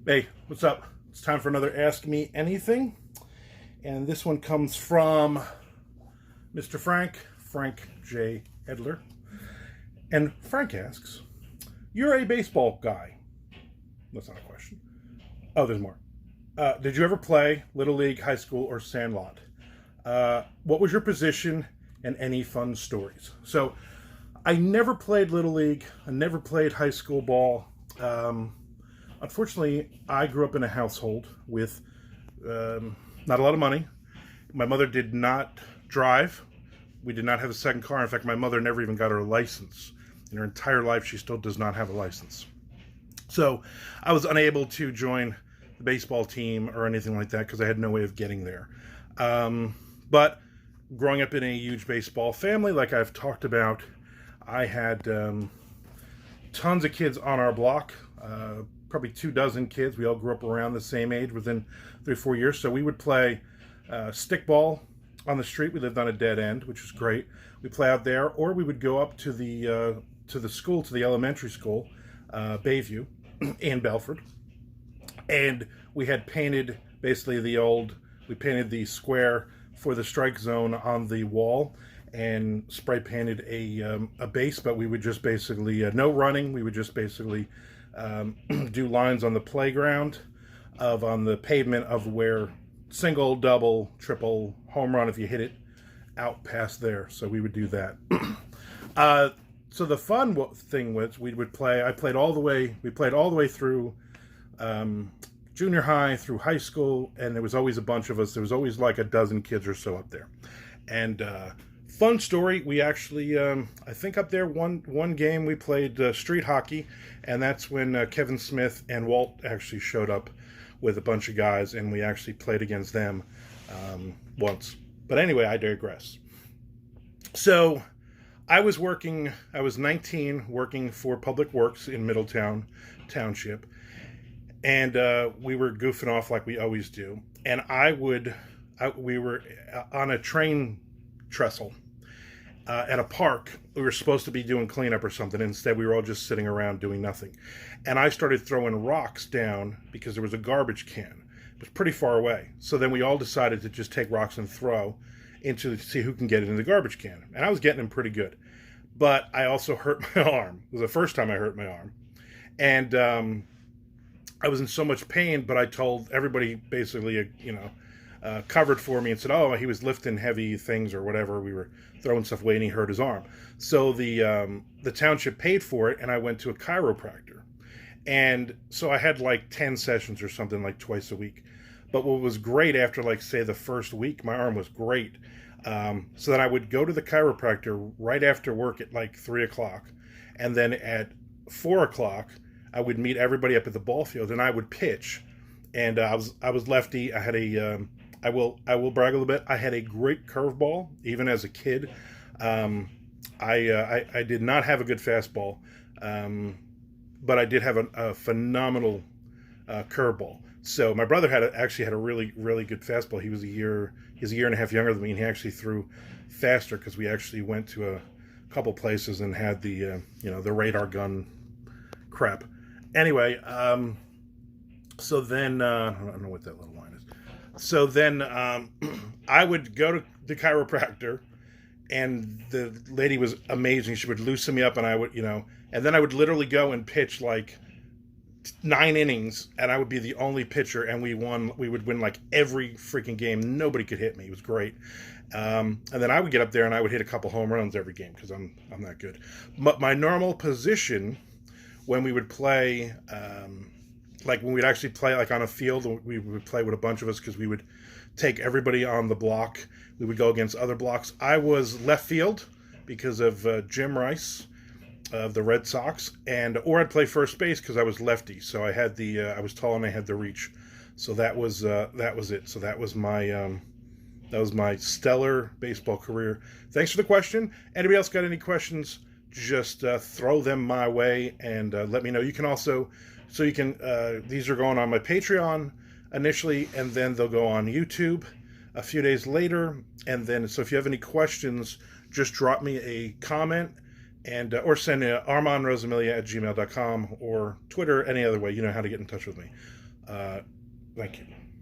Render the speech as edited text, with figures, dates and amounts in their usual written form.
Hey, what's up? It's time for another Ask Me Anything. And this one comes from Mr. Frank J. Edler. And Frank asks, you're a baseball guy. That's not a question. Oh, there's more. Did you ever play Little League, high school, or Sandlot? What was your position and any fun stories? So, I never played Little League. I never played high school ball. Unfortunately, I grew up in a household with not a lot of money. My mother did not drive. We did not have a second car. In fact, my mother never even got her license. In her entire life, she still does not have a license. So I was unable to join the baseball team or anything like that because I had no way of getting there. But growing up in a huge baseball family, like I've talked about, I had tons of kids on our block. Probably 24 kids. We all grew up around the same age within 3 or 4 years. So we would play stickball on the street. We lived on a dead end, which was great. We play out there, or we would go up to the school, to the elementary school, Bayview, in Belford, and we had painted basically we painted the square for the strike zone on the wall, and spray painted a base. But we would just basically no running. We would just basically do lines on the playground on the pavement of where single, double, triple, home run if you hit it out past there. So we would do that. So the fun thing was we played all the way through junior high through high school, and there was always a bunch of us. There was always like a dozen kids or so up there. And fun story, we actually, I think up there one game we played street hockey, and that's when Kevin Smith and Walt actually showed up with a bunch of guys, and we actually played against them once. But anyway, I digress. So I was 19, working for Public Works in Middletown Township, and we were goofing off like we always do. And we were on a train trestle at a park. We were supposed to be doing cleanup or something. Instead, we were all just sitting around doing nothing. And I started throwing rocks down because there was a garbage can. It was pretty far away. So then we all decided to just take rocks and throw to see who can get it in the garbage can. And I was getting them pretty good. But I also hurt my arm. It was the first time I hurt my arm. And I was in so much pain, but I told everybody basically, covered for me and said, oh, he was lifting heavy things or whatever. We were throwing stuff away and he hurt his arm. So the township paid for it, and I went to a chiropractor. And so I had like 10 sessions or something, like twice a week. But what was great after, like, say, the first week, my arm was great. So then I would go to the chiropractor right after work at like 3 o'clock. And then at 4 o'clock, I would meet everybody up at the ball field, and I would pitch. And I was lefty. I had I will brag a little bit. I had a great curveball, even as a kid. I did not have a good fastball, but I did have a phenomenal curveball. So my brother actually had a really, really good fastball. He's a year and a half younger than me, and he actually threw faster because we actually went to a couple places and had the radar gun crap. Anyway, so then I don't know what that little line is. So then I would go to the chiropractor, and the lady was amazing. She would loosen me up, and I would, and then I would literally go and pitch like 9 innings, and I would be the only pitcher, and we would win like every freaking game. Nobody could hit me. It was great. And then I would get up there and I would hit a couple home runs every game because I'm that good. But my normal position when we would play, like when we'd actually play like on a field, we would play with a bunch of us because we would take everybody on the block. We would go against other blocks. I was left field because of Jim Rice of the Red Sox, or I'd play first base because I was lefty. So I had I was tall and I had the reach. So that was it. So that was my stellar baseball career. Thanks for the question. Anybody else got any questions? Just throw them my way and let me know. You can also, these are going on my Patreon initially, and then they'll go on YouTube a few days later. And then, so if you have any questions, just drop me a comment and or send me armandrosamilia@gmail.com or Twitter, any other way. You know how to get in touch with me. Thank you.